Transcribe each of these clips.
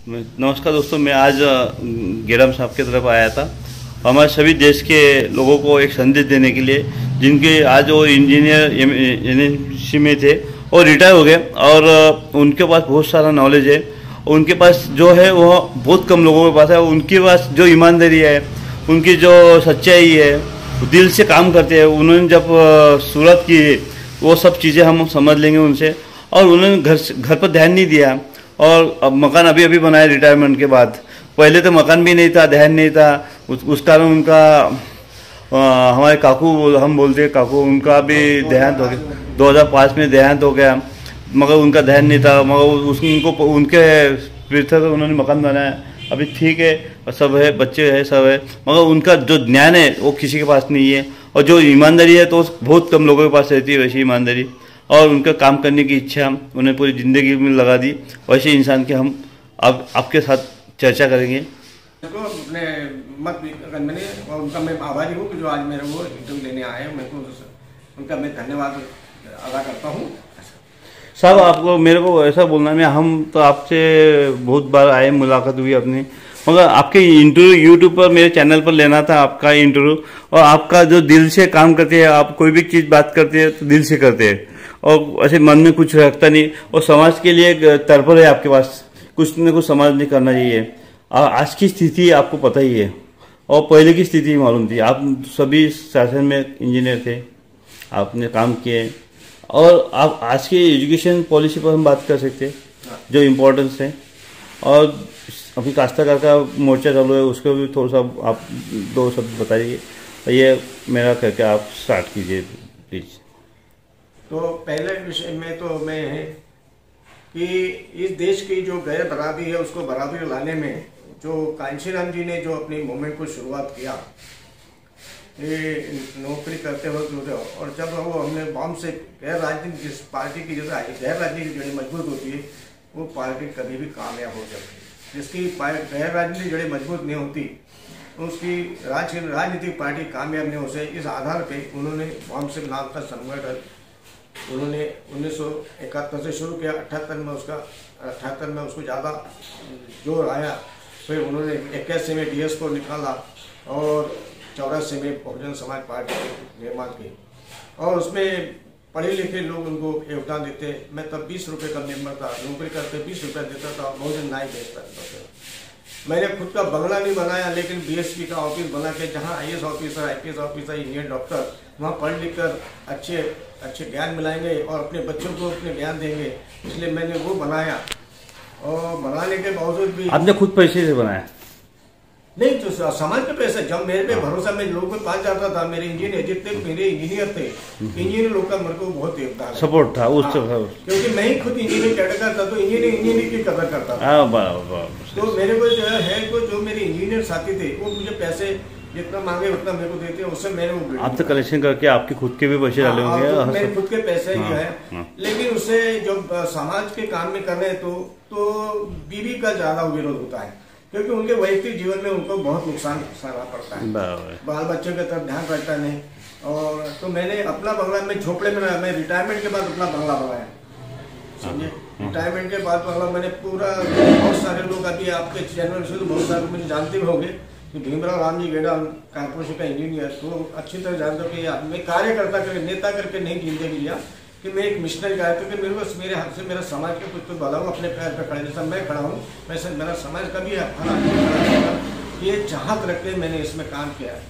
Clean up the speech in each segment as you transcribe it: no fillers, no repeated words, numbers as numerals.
नमस्कार दोस्तों, मैं आज गेड़म साहब की तरफ आया था हमारे सभी देश के लोगों को एक संदेश देने के लिए, जिनके आज वो इंजीनियर एनएमसी में थे और रिटायर हो गए और उनके पास बहुत सारा नॉलेज है। उनके पास जो है वो बहुत कम लोगों के पास है। उनके पास जो ईमानदारी है, उनकी जो सच्चाई है, दिल से काम करते हैं। उन्होंने जब सूरत की वो सब चीज़ें हम समझ लेंगे उनसे। और उन्होंने घर पर ध्यान नहीं दिया और अब मकान अभी बनाया रिटायरमेंट के बाद। पहले तो मकान भी नहीं था, ध्यान नहीं था। उस कारण उनका हमारे काकू हम बोलते हैं काकू, उनका भी देहांत हो गया 2005 में देहांत हो गया, मगर उनका ध्यान नहीं था। मगर उनके पृथक उन्होंने मकान बनाया। अभी ठीक है, सब है, बच्चे हैं, सब है, मगर उनका जो ज्ञान है वो किसी के पास नहीं है। और जो ईमानदारी है तो बहुत कम लोगों के पास रहती है वैसी ईमानदारी। और उनका काम करने की इच्छा उन्हें पूरी ज़िंदगी में लगा दी। वैसे इंसान के हम अब आपके साथ चर्चा करेंगे। तो अपने मत मैंने और उनका मैं आभारी हूँ कि जो आज मेरे वो इंटरव्यू लेने आए हैं। मेरे को उनका मैं धन्यवाद अदा करता हूँ। साहब, आपको मेरे को ऐसा बोलना है, हम तो आपसे बहुत बार आए, मुलाकात हुई अपनी, मगर आपके इंटरव्यू यूट्यूब पर मेरे चैनल पर लेना था आपका इंटरव्यू। और आपका जो दिल से काम करते हैं, आप कोई भी चीज़ बात करते हैं तो दिल से करते हैं और ऐसे मन में कुछ रखता नहीं। और समाज के लिए तत्पर है आपके पास, कुछ न कुछ समाज में करना चाहिए। आज की स्थिति आपको पता ही है और पहले की स्थिति मालूम थी। आप सभी शासन में इंजीनियर थे, आपने काम किए। और आप आज की एजुकेशन पॉलिसी पर हम बात कर सकते हैं जो इम्पोर्टेंस है। और अभी काश्तकार का मोर्चा चालू है, उसको भी थोड़ा सा आप दो शब्द बताइए। ये मेरा करके आप स्टार्ट कीजिए प्लीज। तो पहले विषय में तो मैं है कि इस देश की जो गैर बराबरी है उसको बराबरी लाने में जो कांशीराम जी ने जो अपनी मूवमेंट को शुरुआत किया, ये नौकरी करते वक्त, और जब वो हमने बॉम्ब से गैर राजनीतिक जिस पार्टी की जो गैर राजनीतिक जड़ें मजबूत होती है वो पार्टी कभी भी कामयाब हो सकती है। जिसकी गैर राजनीतिक जड़ें मजबूत नहीं होती तो उसकी राजनीतिक पार्टी कामयाब नहीं हो सकती। इस आधार पर उन्होंने बॉम्ब से नाम का संगठन उन्होंने 1971 से शुरू किया। 78 में उसको ज़्यादा जोर आया। फिर उन्होंने 81 में डीएस को निकाला और 84 में बहुजन समाज पार्टी के निर्माण की। और उसमें पढ़े लिखे लोग उनको योगदान देते। मैं तब 20 रुपये का मेंबर था, नौकरी करते 20 रुपये देता था, बहुजन नाई बेचता था। मैंने खुद का बंगला नहीं बनाया, लेकिन बीएसपी का ऑफिस बना के जहाँ IAS officer, IPS officer, engineer, doctor वहाँ पढ़ लिख कर अच्छे ज्ञान मिलाएंगे और अपने बच्चों को अपने ज्ञान देंगे, इसलिए मैंने वो बनाया। और बनाने के बावजूद भी आपने खुद पैसे से बनाया? नहीं, तो समाज के पैसे, जब मेरे पे भरोसा, मैं लोगों के पास जाता था, मेरे इंजीनियर जितने मेरे इंजीनियर थे, इंजीनियर लोग का मेरे को बहुत योगदान सपोर्ट था उस क्योंकि मैं ही खुद इंजीनियर कैटेगरी था, तो इंजीनियर की कदर करता था। तो मेरे को जो है जो मेरे इंजीनियर साथी थे वो मुझे पैसे जितना मांगे उतना मेरे को देते हैं। उससे मैंने आप तो कलेक्शन करके आपके खुद के भी पैसे डाले होंगे? मेरे खुद के पैसे ही है, लेकिन उससे जब समाज के काम में कर रहे हैं तो बीवी का ज्यादा विरोध होता है, क्योंकि उनके वैयक्तिक जीवन में उनको बहुत नुकसान सहना पड़ता है। बाल बच्चों की तरफ ध्यान रखता नहीं। और तो मैंने अपना बंगला में झोपड़े में, मैं रिटायरमेंट के बाद अपना बंगला बनाया, समझे। रिटायरमेंट के बाद बंगला मैंने पूरा, बहुत सारे लोग अभी आपके चैनल से तो बहुत सारे मुझे जानते होंगे कि भीमराव राम जी गेड़ा कॉर्पोरेशन का इंजीनियर, तो अच्छी तरह जानते हो कि मैं कार्यकर्ता करके, नेता करके नहीं जिंदगी लिया कि मैं एक मिशनरी का है। क्योंकि मेरे हाथ से मेरा समाज का कुछ तो भला हूँ, अपने पैर पर खड़े, जैसा मैं खड़ा हूँ वैसे मेरा समाज का भी ये चाहत रख के मैंने इसमें काम किया है।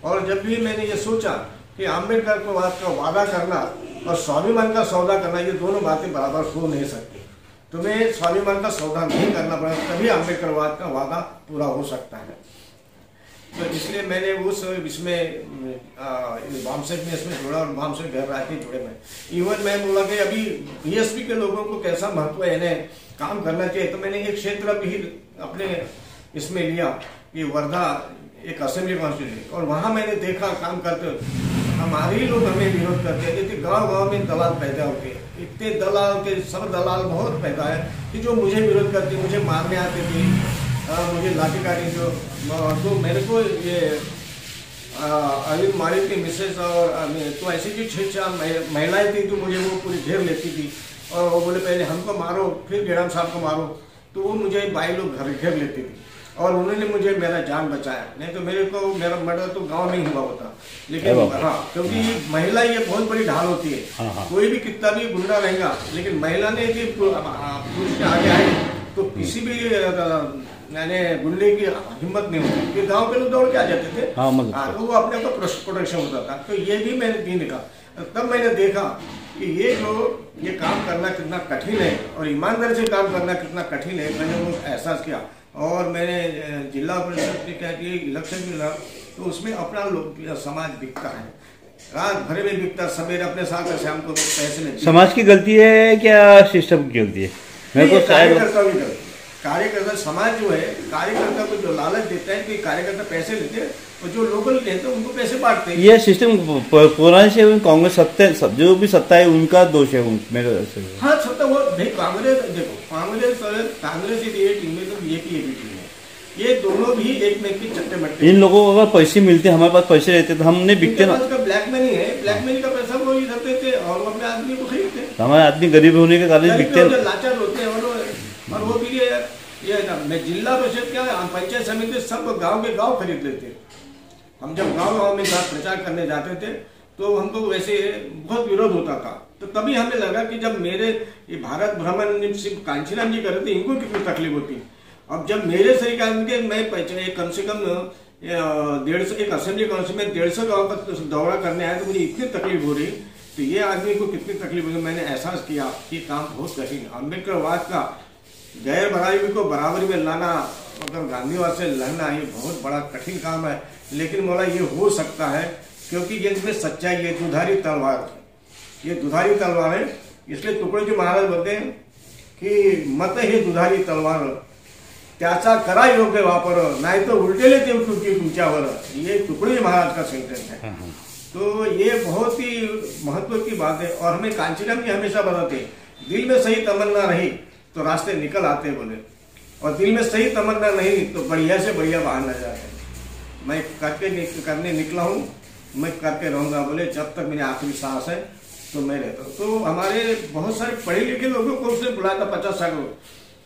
और जब भी मैंने ये सोचा कि अम्बेडकर को बात का वादा करना और स्वाभिमान का सौदा करना, ये दोनों बातें बराबर हो नहीं सकती। तुम्हें स्वाभिमान का सौदा नहीं करना पड़ेगा, तभी अम्बेडकरवाद का वादा पूरा हो सकता है। तो इसलिए मैंने उस इसमें वामसेट में इसमें जुड़ा और वामसेट गैर राजनीति जुड़े में। इवन मैं बोला कि अभी बीएसपी के लोगों को कैसा महत्व है, इन्हें काम करना चाहिए। तो मैंने एक क्षेत्र भी अपने इसमें लिया कि वर्धा एक असेंबली कॉन्स्टिट्यूंसी, और वहाँ मैंने देखा काम करते हमारे ही लोग हमें विरोध करते हैं। जैसे गाँव में दलाल पैदा होते हैं, इतने दलाल के सब दलाल बहुत पैदा है कि जो मुझे विरोध करते, मुझे मारने आते थे, मुझे लाठीकाठी जो, तो मेरे को ये अरविंद मालिक की मिसेज और तो ऐसी जो 6-4 महिलाएं थी तो मुझे वो पूरी घेर लेती थी और वो बोले पहले हमको मारो फिर गेड़म साहब को मारो। तो वो मुझे भाई लोग घर घेर लेते थे और उन्होंने मुझे मेरा जान बचाया, नहीं तो मेरे को मेरा मर्डर तो गांव में ही हुआ होता। लेकिन हाँ, क्योंकि महिला ये बहुत बड़ी ढाल होती है। कोई भी कितना भी गुंडा रहेगा, लेकिन महिला ने यदि पुरुष के आगे आई तो किसी भी यानी गुंडे की हिम्मत नहीं होती। गांव के लोग दौड़ के आ जाते थे, तो वो अपने को प्रोटेक्शन होता था। तो ये भी मैंने नहीं देखा। तब मैंने देखा कि ये काम करना कितना कठिन है और ईमानदारी से काम करना कितना कठिन है। मैंने वो एहसास किया और मैंने जिला परिषद ने क्या किया, इलेक्शन में लड़ा तो उसमें अपना समाज बिकता है, रात भर में बिकता, सवेरे अपने साथ शाम को पैसे में। समाज की गलती है क्या सिस्टम की गलती है? मेरे को कार्यकर्ता समाज जो है, कार्यकर्ता को जो लालच देता है कि कार्यकर्ता पैसे लेते हैं और जो लोकल लेते हैं उनको पैसे बांटते हैं। ये सिस्टम पुराने से कांग्रेस सत्ता, जो भी सत्ता है उनका दोष है मेरे से। हाँ, सत्ता वो भाई कांग्रेस, देखो कांग्रेस इनमें तो बीजेपी ये भी टीम है, ये दोनों भी एक में की चट्टे मट्टे। इन लोगों को अगर पैसे मिलते, हमारे पास पैसे रहते तो हम नहीं बिकते ना। ब्लैक मनी है, ब्लैक मनी का पैसा वो इधर देते और वो अपने आदमी को खरीदते। हमारे आदमी गरीब होने के कारण बिकते हैं, लाचार होते हैं। और वो भी ये जिला परिषद क्या पंचायत समिति सब गांव के गांव खरीद लेते। हम जब गांव में प्रचार करने जाते थे तो हमको वैसे बहुत विरोध होता था। तो तभी हमें लगा कि जब मेरे ये भारत भ्रमण सिर्फ कांचीराम जी कर रहे थे, इनको कितनी तकलीफ होती। अब जब मेरे सही काम के मैं कम से कम 150 एक असेंबली काउंसिल में 150 गाँव का दौरा करने आया तो मुझे इतनी तकलीफ हो रही। तो ये आदमी को कितनी तकलीफ होगी, मैंने एहसास किया कि काम बहुत कठिन। अम्बेडकरवाद का गैर बराबरी को बराबरी में लाना, अगर गांधीवाद से लड़ना, ये बहुत बड़ा कठिन काम है। लेकिन मौला ये हो सकता है क्योंकि ये इसमें सच्चाई है। दुधारी तलवार, ये दुधारी तलवार है, इसलिए टुकड़े जी महाराज बोलते हैं कि मत ही दुधारी तलवार त्याचा करा योग्य वापर, नहीं तो उल्टे लेते तुमच्यावर। ये टुकड़े महाराज का सेंटेंस है। तो ये बहुत ही महत्व की बात है। और हमें कांचीराम जी हमेशा बताते, दिल में सही तमन्ना रही तो रास्ते निकल आते बोले, और दिल में सही तमन्ना नहीं तो बढ़िया से बढ़िया बाहर न जाते। मैं करने निकला हूँ, मैं करके रहूंगा बोले, जब तक मेरी आखिरी सांस है तो मैं रहता हूँ। तो हमारे बहुत सारे पढ़े लिखे लोगों को उसने बुलाया था 50-60 लोग,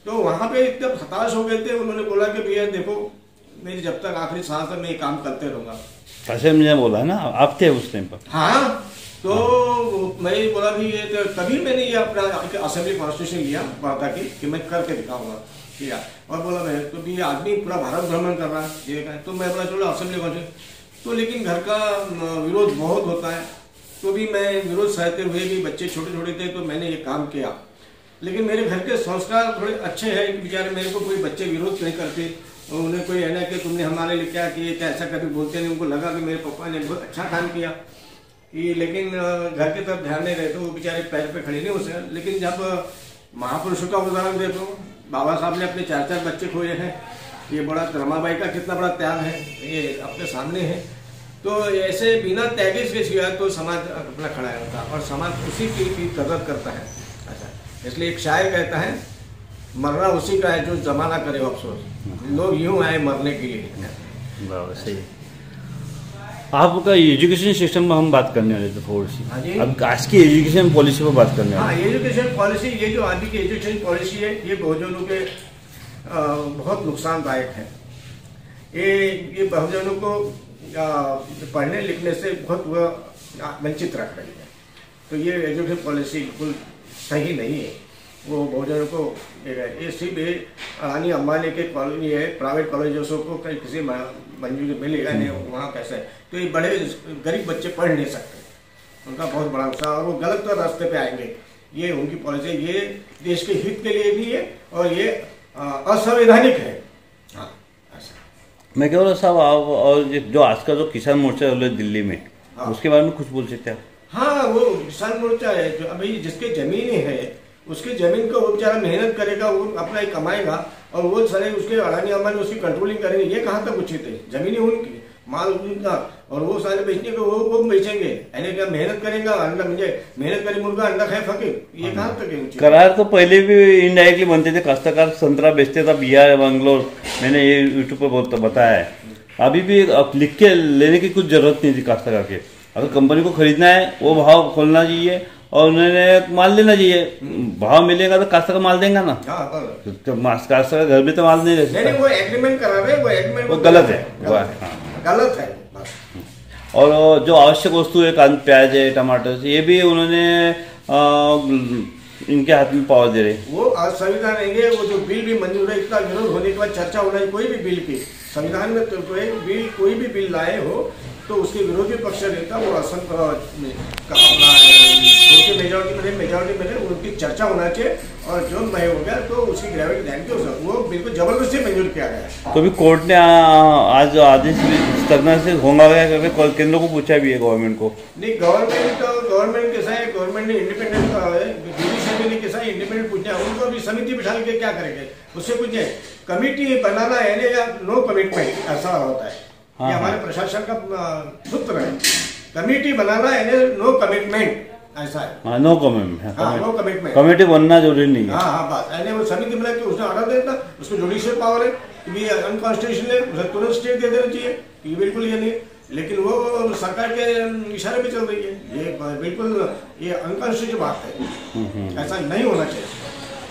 तो वहां पे इतने हताश हो गए थे। उन्होंने बोला कि भैया देखो, मेरी जब तक आखिरी सांस है मैं ये काम करते रहूंगा। ऐसे मुझे बोला ना, आप थे उस टाइम पर। हाँ, तो मैं बोला भी ये तो तभी मैंने ये अपना असेंबली कॉन्स्टिट्यूशन लिया वादा की कि मैं करके दिखाऊंगा किया। और बोला मैं तो भी आदमी पूरा भारत भ्रमण कर रहा है, तो मैं बोला चलो असेंबली कॉन्स्टिट्यूशन। तो लेकिन घर का विरोध बहुत होता है, तो भी मैं विरोध सहते हुए भी, बच्चे छोटे छोटे थे तो मैंने ये काम किया। लेकिन मेरे घर के संस्कार थोड़े अच्छे हैं कि बेचारे मेरे को कोई बच्चे विरोध नहीं करते, और उन्हें कोई है ना कि तुमने हमारे लिए क्या किए, क्या ऐसा कभी बोलते नहीं। उनको लगा कि मेरे पापा ने बहुत अच्छा काम किया कि, लेकिन घर की तरफ ध्यान नहीं रहते, वो बेचारे पैर पे खड़े नहीं हो सकते। लेकिन जब महापुरुषों का उदाहरण देखो, बाबा साहब ने अपने 4-4 बच्चे खोए हैं, ये बड़ा रमाबाई का कितना बड़ा त्याग है, ये अपने सामने है। तो ऐसे बिना त्यागी के सिवा तो समाज अपना खड़ा होता और समाज उसी की कदर करता है। अच्छा, इसलिए एक शायर कहता है, मरना उसी का है जो जमाना करे अफसोस, लोग यूं आए मरने के लिए। सही। आपका एजुकेशन सिस्टम में हम बात करने वाले थे थोड़ी सी, अब आज की एजुकेशन पॉलिसी पर बात करने वाले। हाँ, एजुकेशन पॉलिसी, ये जो अभी की एजुकेशन पॉलिसी है, ये बहुजनों के बहुत नुकसानदायक है। ये बहुजनों को पढ़ने लिखने से बहुत वंचित रख रही है। तो ये एजुकेशन पॉलिसी बिल्कुल सही नहीं है। वो बहुजनों को ये सिर्फ अडानी अंबानी के कॉलोनी है, प्राइवेट कॉलेजों को कहीं किसी मंजूरी मिलेगा नहीं, वहाँ कैसे। तो ये बड़े गरीब बच्चे पढ़ नहीं सकते, उनका बहुत बड़ा नुकसान, और वो गलत रास्ते पे आएंगे। ये उनकी पॉलिसी, ये देश के हित के लिए भी है और ये असंवैधानिक है। हाँ, मैं कह रहा साहब, आप और जो आज का जो किसान मोर्चा है दिल्ली में, हाँ, उसके बारे में कुछ बोल सकते हैं? हाँ, वो किसान मोर्चा है जो अभी जिसके जमीन है, उसकी जमीन को वो बेचारा मेहनत करेगा, वो अपना ही कमाएगा, और वो सारे उसके अडानी अंबानी उसकी कंट्रोलिंग करेंगे। ये कहाँ तक उचित है? जमीनें उनकी, माल उनका, और वो सारे बेचने को वो बेचेंगे। यानी क्या मेहनत करेगा, अंडा मुझे मेहनत करे मुर्गा, अंडा खाए फकीर, ये कहाँ तक है? करार तो पहले भी इनडायरेक्टली बनते थे, काश्तकार संतरा बेचते था बिहार बंगलोर, मैंने ये यूट्यूब पर बताया है। अभी भी लिख के लेने की कुछ जरूरत नहीं थी काश्तकार के। अगर कंपनी को खरीदना है वो भाव खोलना चाहिए, और उन्होंने माल देना चाहिए, भाव मिलेगा तो कास्तर का माल देंगे ना। तो कास्तर का घर भी तो माल नहीं दे सकता। वो एग्रीमेंट करा रहे, वो एग्रीमेंट वो गलत है, गलत है। और जो आवश्यक वस्तु है, प्याज है, टमाटर, ये भी उन्होंने इनके हाथ में पावर दे रहे। वो संविधान रहेंगे, वो जो बिल भी मंजूर है, इतना विरोध होने के बाद चर्चा होना है, कोई भी बिल की संविधान में तो कोई भी बिल लाए हो तो उसके विरोधी पक्ष नेता वो असम का अपना मेजोरिटी मिले, उनकी चर्चा होना चाहिए और जो नहीं हो गया तो उसकी ग्रेविटी ध्यान के वो बिल्कुल जबरदस्ती मंजूर किया गया। तो अभी कोर्ट ने आज आदेश स्थगन से होगा क्या, केंद्र को पूछा भी है गवर्नमेंट को? नहीं, गवर्नमेंट कैसा है, गवर्नमेंट ने इंडिपेंडेंट जुडिशरी ने कैसा है, इंडिपेंडेंट पूछना है उनको। अभी समिति बिठा के क्या करेंगे, उससे पूछे कमिटी बनाना है या नो कमिटमेंट, ऐसा होता है। ये हमारे प्रशासन का सूत्र है, कमेटी बनाना है नो कमिटमेंट, ऐसा है। No commitment, no commitment, committee बनना जरूरी नहीं है। हाँ बस ऐसे वो समिति बना के उसने ऑर्डर देता, उसको जुडिशियल पावर है कि अनकॉन्स्टिट्यूशनल है, उसे तुरंत स्टे दे देना चाहिए कि बिल्कुल ये नहीं। लेकिन वो सरकार के इशारे पे चल रही है, ये बिल्कुल ये अनकॉन्स्टिट्यूशनल बात है, ऐसा नहीं होना चाहिए।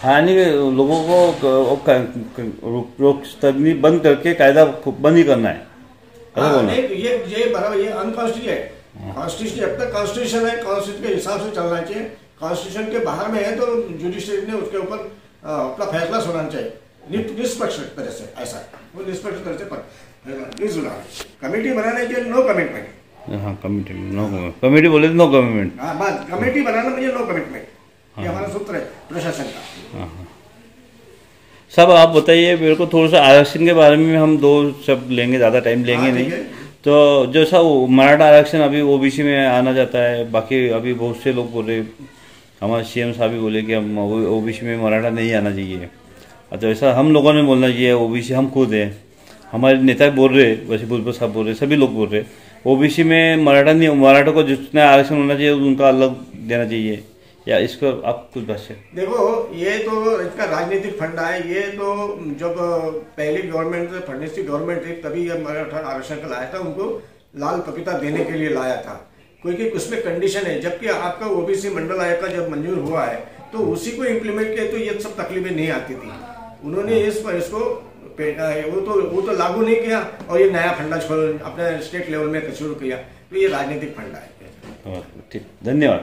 हाँ, नहीं लोगों को रोक स्थगनी बंद करके कायदा बंद ही करना है। ये बराबर, ये अनकॉन्स्टिट्यूशनल है। कॉन्स्टिट्यूशन जब तक कॉन्स्टिट्यूशन है, कॉन्स्टिट्यूशन के हिसाब से चलना चाहिए। कॉन्स्टिट्यूशन के बाहर में है तो जुडिशरी ने उसके ऊपर अपना फैसला सुनाना चाहिए निष्पक्ष तरह से, ऐसा वो निष्पक्ष तरह से कमेटी बनाने के नो कमिटमेंट। हाँ, कमेटी बोले नो कमिटमेंट। हाँ बस, कमेटी बनाना मुझे नो कमिटमेंट, ये हमारा सूत्र है प्रशासन का। सब आप बताइए मेरे को थोड़ा सा आरक्षण के बारे में, हम दो शब्द लेंगे, ज़्यादा टाइम लेंगे नहीं। तो जो सा मराठा आरक्षण अभी ओबीसी में आना जाता है, बाकी अभी बहुत से लोग बोले, हमारे सीएम साहब भी बोले कि हम ओबीसी में मराठा नहीं आना चाहिए। तो ऐसा हम लोगों ने बोलना चाहिए, ओबीसी हम खुद हैं, हमारे नेता बोल रहे, वैसे भुजबल साहब बोल रहे, सभी लोग बोल रहे ओबीसी में मराठा को जितना आरक्षण होना चाहिए उनका अलग देना चाहिए, या इसको आप कुछ भाष्य? देखो, ये तो इसका राजनीतिक फंडा है। ये तो जब पहली गवर्नमेंट फडणवीस की गवर्नमेंट थी तभी ये मराठा आरक्षण का लाया था, उनको लाल पपीता देने के लिए लाया था, क्योंकि उसमें कंडीशन है। जबकि आपका ओबीसी मंडल आयोग का जब मंजूर हुआ है तो उसी को इम्प्लीमेंट किया तो ये सब तकलीफें नहीं आती थी। उन्होंने इसको वो तो लागू नहीं किया और ये नया फंडा अपने स्टेट लेवल में शुरू किया, तो ये राजनीतिक फंडा है। ठीक, धन्यवाद।